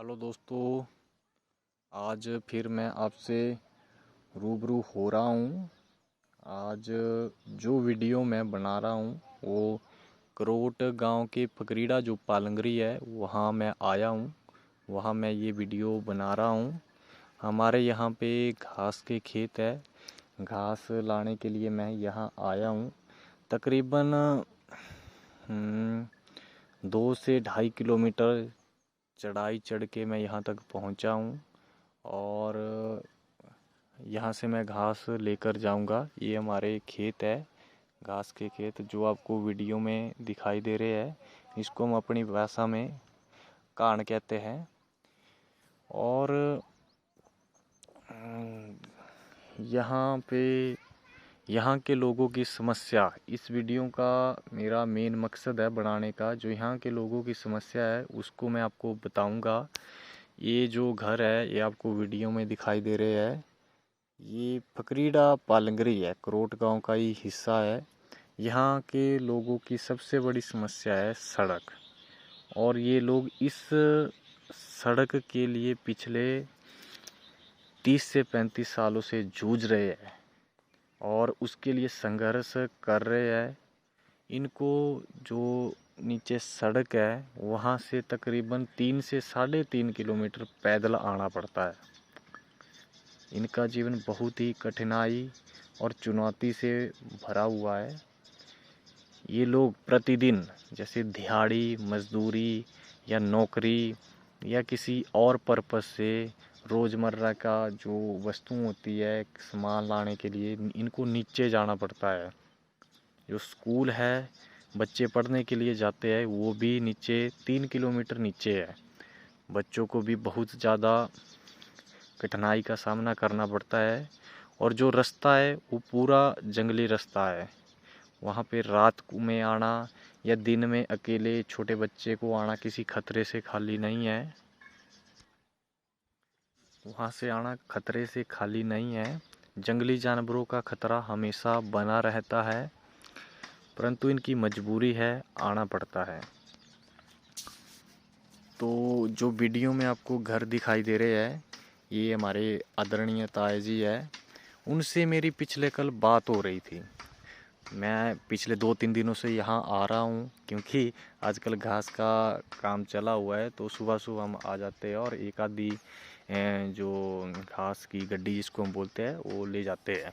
Hello दोस्तों, आज फिर मैं आपसे रूबरू हो रहा हूँ। आज जो वीडियो मैं बना रहा हूँ वो करोट गांव के फकरीड़ा जो पालंगरी है वहाँ मैं आया हूँ। वहाँ मैं ये वीडियो बना रहा हूँ। हमारे यहाँ पे घास के खेत है। घास लाने के लिए मैं यहाँ आया हूँ। तकरीबन 2 से 2.5 किलोमीटर चढ़ाई चढ़ के मैं यहाँ तक पहुँचा हूँ और यहाँ से मैं घास लेकर जाऊँगा। ये हमारे खेत है, घास के खेत जो आपको वीडियो में दिखाई दे रहे हैं। इसको हम अपनी भाषा में कान कहते हैं। और यहाँ पे यहाँ के लोगों की समस्या, इस वीडियो का मेरा मेन मकसद है बनाने का। जो यहाँ के लोगों की समस्या है उसको मैं आपको बताऊँगा। ये जो घर है ये आपको वीडियो में दिखाई दे रहे हैं। ये फकरीड़ा पालंगरी है, करोट गांव का ही हिस्सा है। यहाँ के लोगों की सबसे बड़ी समस्या है सड़क। और ये लोग इस सड़क के लिए पिछले 30 से 35 सालों से जूझ रहे हैं और उसके लिए संघर्ष कर रहे हैं। इनको जो नीचे सड़क है वहाँ से तकरीबन 3 से 3.5 किलोमीटर पैदल आना पड़ता है। इनका जीवन बहुत ही कठिनाई और चुनौती से भरा हुआ है। ये लोग प्रतिदिन जैसे दिहाड़ी मजदूरी या नौकरी या किसी और पर्पस से रोज़मर्रा का जो वस्तु होती है सामान लाने के लिए इनको नीचे जाना पड़ता है। जो स्कूल है बच्चे पढ़ने के लिए जाते हैं वो भी नीचे 3 किलोमीटर नीचे है। बच्चों को भी बहुत ज़्यादा कठिनाई का सामना करना पड़ता है। और जो रास्ता है वो पूरा जंगली रास्ता है। वहाँ पे रात में आना या दिन में अकेले छोटे बच्चे को आना किसी खतरे से खाली नहीं है। वहाँ से आना खतरे से खाली नहीं है। जंगली जानवरों का खतरा हमेशा बना रहता है, परंतु इनकी मजबूरी है, आना पड़ता है। तो जो वीडियो में आपको घर दिखाई दे रहे हैं ये हमारे आदरणीय ताया जी है। उनसे मेरी पिछले कल बात हो रही थी। मैं पिछले 2-3 दिनों से यहाँ आ रहा हूँ क्योंकि आजकल घास का काम चला हुआ है, तो सुबह सुबह हम आ जाते हैं और एक आधी जो घास की गड्डी जिसको हम बोलते हैं वो ले जाते हैं।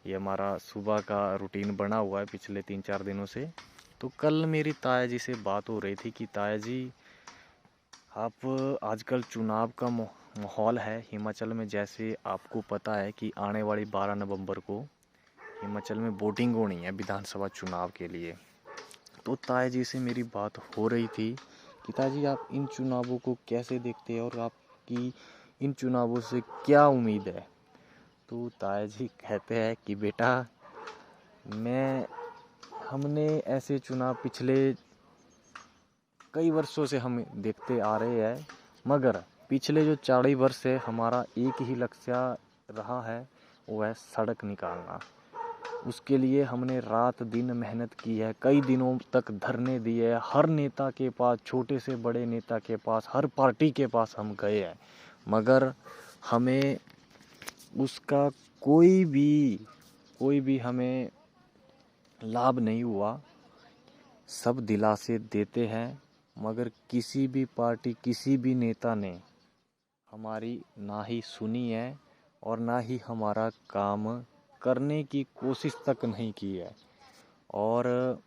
ये हमारा सुबह का रूटीन बना हुआ है पिछले 3-4 दिनों से। तो कल मेरी ताया जी से बात हो रही थी कि ताया जी आप आजकल चुनाव का माहौल है हिमाचल में। जैसे आपको पता है कि आने वाली 12 नवंबर को हिमाचल में वोटिंग होनी है विधानसभा चुनाव के लिए। तो ताया जी से मेरी बात हो रही थी कि ताया जी आप इन चुनावों को कैसे देखते हैं और आपकी इन चुनावों से क्या उम्मीद है। तो ताया जी कहते हैं कि बेटा हमने ऐसे चुनाव पिछले कई वर्षों से हम देखते आ रहे हैं, मगर पिछले जो 40 वर्ष से हमारा एक ही लक्ष्य रहा है वो है सड़क निकालना। उसके लिए हमने रात दिन मेहनत की है, कई दिनों तक धरने दिए, हर नेता के पास, छोटे से बड़े नेता के पास, हर पार्टी के पास हम गए हैं, मगर हमें उसका कोई भी हमें लाभ नहीं हुआ। सब दिलासे देते हैं मगर किसी भी पार्टी, किसी भी नेता ने हमारी ना ही सुनी है और ना ही हमारा काम करने की कोशिश तक नहीं की है। और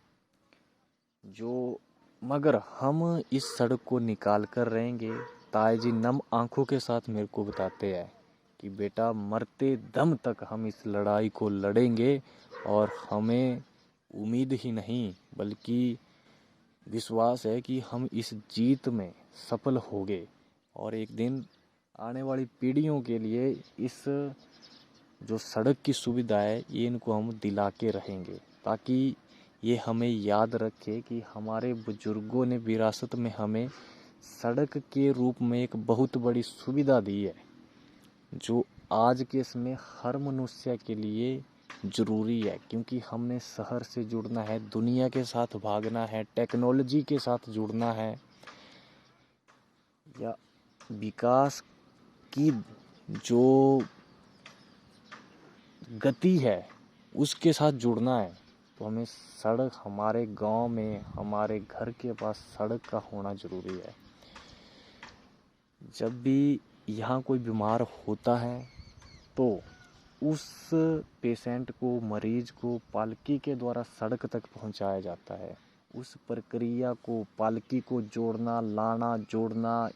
मगर हम इस सड़क को निकाल कर रहेंगे। ताया जी नम आंखों के साथ मेरे को बताते हैं कि बेटा मरते दम तक हम इस लड़ाई को लड़ेंगे और हमें उम्मीद ही नहीं बल्कि विश्वास है कि हम इस जीत में सफल होंगे और एक दिन आने वाली पीढ़ियों के लिए इस जो सड़क की सुविधा है ये इनको हम दिला के रहेंगे, ताकि ये हमें याद रखे कि हमारे बुजुर्गों ने विरासत में हमें सड़क के रूप में एक बहुत बड़ी सुविधा दी है, जो आज के समय हर मनुष्य के लिए ज़रूरी है। क्योंकि हमने शहर से जुड़ना है, दुनिया के साथ भागना है, टेक्नोलॉजी के साथ जुड़ना है, या विकास की जो गति है उसके साथ जुड़ना है तो हमें सड़क, हमारे गांव में, हमारे घर के पास सड़क का होना ज़रूरी है। जब भी यहाँ कोई बीमार होता है तो उस पेशेंट को, मरीज को पालकी के द्वारा सड़क तक पहुँचाया जाता है। उस प्रक्रिया को, पालकी को जोड़ना, लाना, जोड़ना,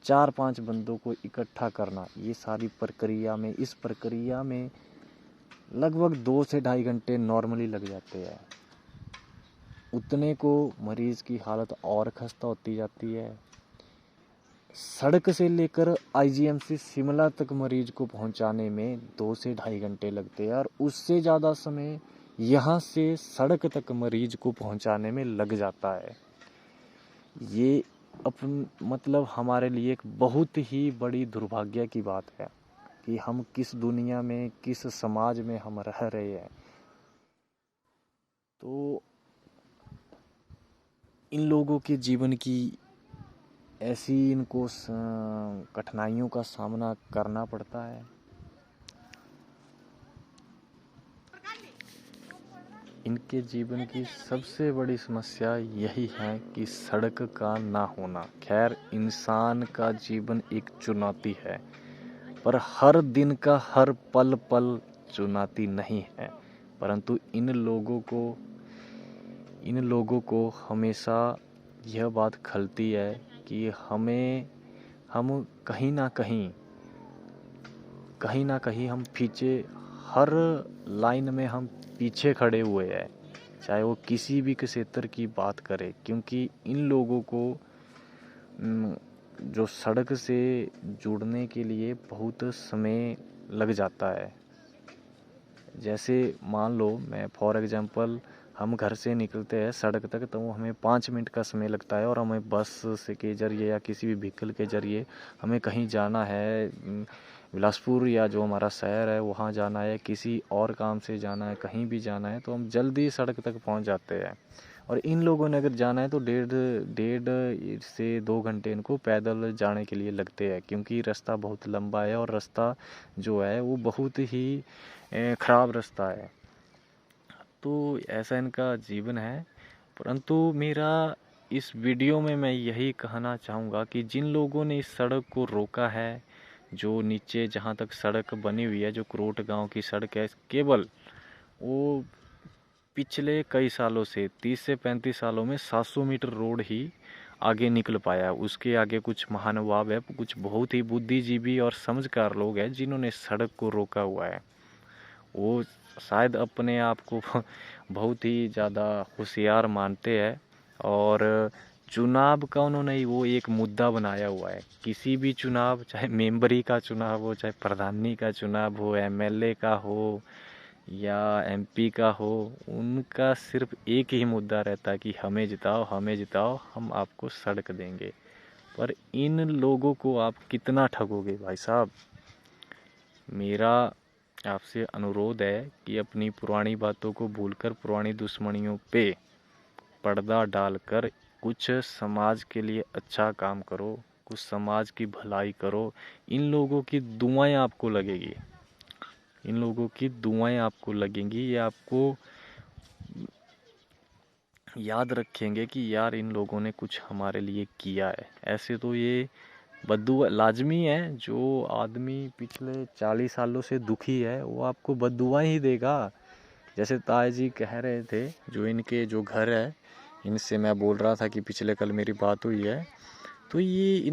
4-5 बंदों को इकट्ठा करना, ये सारी इस प्रक्रिया में लगभग 2 से ढाई घंटे नॉर्मली लग जाते हैं। उतने को मरीज की हालत और खस्ता होती जाती है। सड़क से लेकर आईजीएमसी शिमला तक मरीज को पहुंचाने में 2 से ढाई घंटे लगते हैं और उससे ज़्यादा समय यहाँ से सड़क तक मरीज को पहुंचाने में लग जाता है। ये मतलब हमारे लिए एक बहुत ही बड़ी दुर्भाग्य की बात है कि हम किस दुनिया में, किस समाज में हम रह रहे हैं। तो इन लोगों के जीवन की ऐसी इनको कठिनाइयों का सामना करना पड़ता है। इनके जीवन की सबसे बड़ी समस्या यही है कि सड़क का ना होना। खैर, इंसान का जीवन एक चुनौती है, पर हर दिन का हर पल पल चुनौती नहीं है। परंतु इन लोगों को हमेशा यह बात खलती है कि हम कहीं ना कहीं हम पीछे, हर लाइन में हम पीछे खड़े हुए हैं, चाहे वो किसी भी क्षेत्र की बात करे, क्योंकि इन लोगों को जो सड़क से जुड़ने के लिए बहुत समय लग जाता है। जैसे मान लो, मैं फॉर एग्जांपल, हम घर से निकलते हैं सड़क तक तो हमें 5 मिनट का समय लगता है और हमें बस से के ज़रिए या किसी भी व्हीकल के ज़रिए हमें कहीं जाना है, बिलासपुर या जो हमारा शहर है वहाँ जाना है, किसी और काम से जाना है, कहीं भी जाना है तो हम जल्दी सड़क तक पहुँच जाते हैं। और इन लोगों ने अगर जाना है तो डेढ़ से 2 घंटे इनको पैदल जाने के लिए लगते हैं, क्योंकि रास्ता बहुत लंबा है और रास्ता जो है वो बहुत ही ख़राब रास्ता है। तो ऐसा इनका जीवन है। परंतु मेरा इस वीडियो में मैं यही कहना चाहूँगा कि जिन लोगों ने इस सड़क को रोका है, जो नीचे जहाँ तक सड़क बनी हुई है, जो करोट गांव की सड़क है, केवल वो पिछले कई सालों से 30 से 35 सालों में 700 मीटर रोड ही आगे निकल पाया। उसके आगे कुछ महानुभाव है, कुछ बहुत ही बुद्धिजीवी और समझदार लोग हैं जिन्होंने सड़क को रोका हुआ है। वो शायद अपने आप को बहुत ही ज़्यादा होशियार मानते हैं और चुनाव का उन्होंने वो एक मुद्दा बनाया हुआ है। किसी भी चुनाव, चाहे मेंबरी का चुनाव हो, चाहे प्रधानी का चुनाव हो, एमएलए का हो या एमपी का हो, उनका सिर्फ एक ही मुद्दा रहता है कि हमें जिताओ, हम आपको सड़क देंगे। पर इन लोगों को आप कितना ठगोगे भाई साहब। मेरा आपसे अनुरोध है कि अपनी पुरानी बातों को भूलकर पुरानी दुश्मनियों पे पर्दा डालकर कुछ समाज के लिए अच्छा काम करो, कुछ समाज की भलाई करो। इन लोगों की दुआएं आपको लगेगी, ये आपको याद रखेंगे कि यार इन लोगों ने कुछ हमारे लिए किया है। ऐसे तो ये बद्दुआ लाजमी है, जो आदमी पिछले 40 सालों से दुखी है वो आपको बद्दुआ ही देगा। जैसे ताया जी कह रहे थे, जो इनके जो घर है, इनसे मैं बोल रहा था कि पिछले कल मेरी बात हुई है, तो ये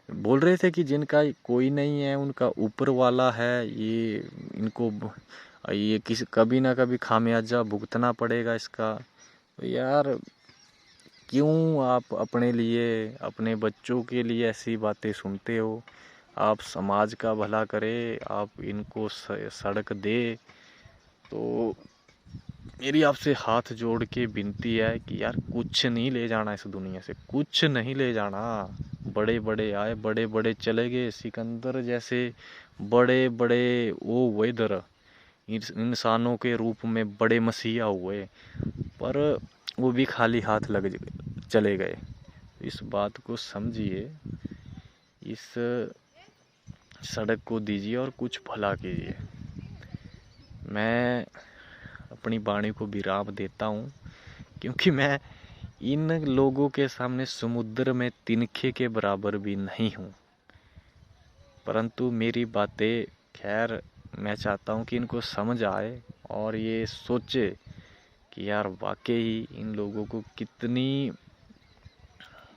बोल रहे थे कि जिनका कोई नहीं है उनका ऊपर वाला है, ये कभी ना कभी खामियाजा भुगतना पड़ेगा इसका। तो यार, क्यों आप अपने लिए, अपने बच्चों के लिए ऐसी बातें सुनते हो। आप समाज का भला करे, आप इनको सड़क दे। तो मेरी आपसे हाथ जोड़ के विनती है कि यार कुछ नहीं ले जाना इस दुनिया से, कुछ नहीं ले जाना। बड़े बड़े आए, बड़े बड़े चले गए, सिकंदर जैसे बड़े बड़े वो हुए इधर इंसानों के रूप में बड़े मसीहा हुए, पर वो भी खाली हाथ चले गए। इस बात को समझिए, इस सड़क को दीजिए और कुछ भला कीजिए। मैं अपनी वाणी को विराम देता हूँ, क्योंकि मैं इन लोगों के सामने समुद्र में तिनके के बराबर भी नहीं हूँ। परंतु मेरी बातें, खैर, मैं चाहता हूँ कि इनको समझ आए और ये सोचे कि यार वाकई इन लोगों को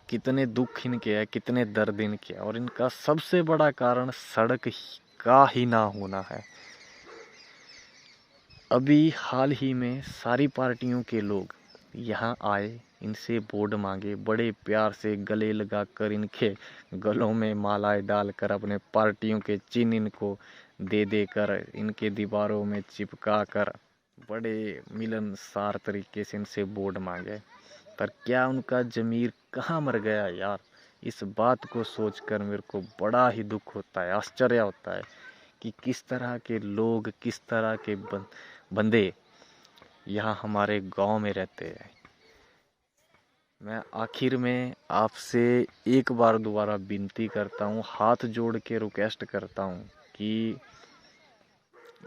कितने दुख इनके है, कितने दर्द इनके है, और इनका सबसे बड़ा कारण सड़क का ही ना होना है। अभी हाल ही में सारी पार्टियों के लोग यहाँ आए, इनसे वोट मांगे, बड़े प्यार से गले लगाकर इनके गलों में मालाएं डालकर अपने पार्टियों के चिन्ह इनको दे देकर इनके दीवारों में चिपका कर बड़े मिलनसार तरीके से इनसे वोट मांगे। पर क्या उनका ज़मीर कहाँ मर गया यार? इस बात को सोचकर मेरे को बड़ा ही दुख होता है, आश्चर्य होता है कि किस तरह के लोग, किस तरह के बंदे यहाँ हमारे गांव में रहते हैं। मैं आखिर में आपसे एक बार दोबारा विनती करता हूँ, हाथ जोड़ के रिक्वेस्ट करता हूँ कि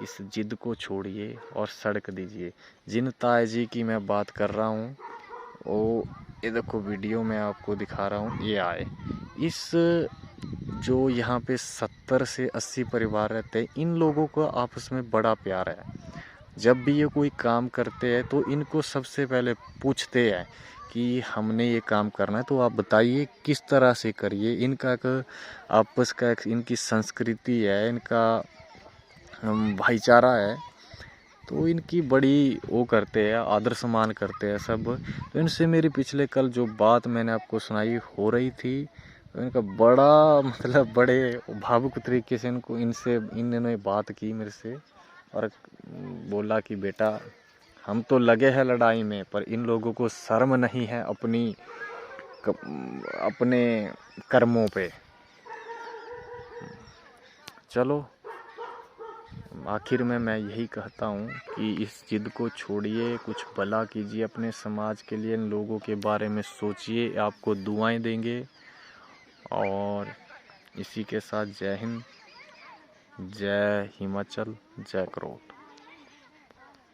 इस जिद को छोड़िए और सड़क दीजिए। जिन ताए जी की मैं बात कर रहा हूँ, वो ये देखो वीडियो में आपको दिखा रहा हूँ, ये आए। इस जो यहाँ पे 70 से 80 परिवार रहते हैं, इन लोगों को आपस में बड़ा प्यार है। जब भी ये कोई काम करते हैं तो इनको सबसे पहले पूछते हैं कि हमने ये काम करना है, तो आप बताइए किस तरह से करिए। इनका एक आपस का इनकी संस्कृति है, इनका भाईचारा है, तो इनकी बड़ी वो करते हैं, आदर सम्मान करते हैं सब। तो इनसे मेरी पिछले कल जो बात मैंने आपको सुनाई हो रही थी, तो इनका बड़ा मतलब बड़े भावुक तरीके से इन्होंने बात की मेरे से, और बोला कि बेटा हम तो लगे हैं लड़ाई में, पर इन लोगों को शर्म नहीं है अपने कर्मों पे। चलो, आखिर में मैं यही कहता हूँ कि इस जिद को छोड़िए, कुछ भला कीजिए अपने समाज के लिए, इन लोगों के बारे में सोचिए, आपको दुआएं देंगे। और इसी के साथ जय हिंद, जय हिमाचल, जय करोड़।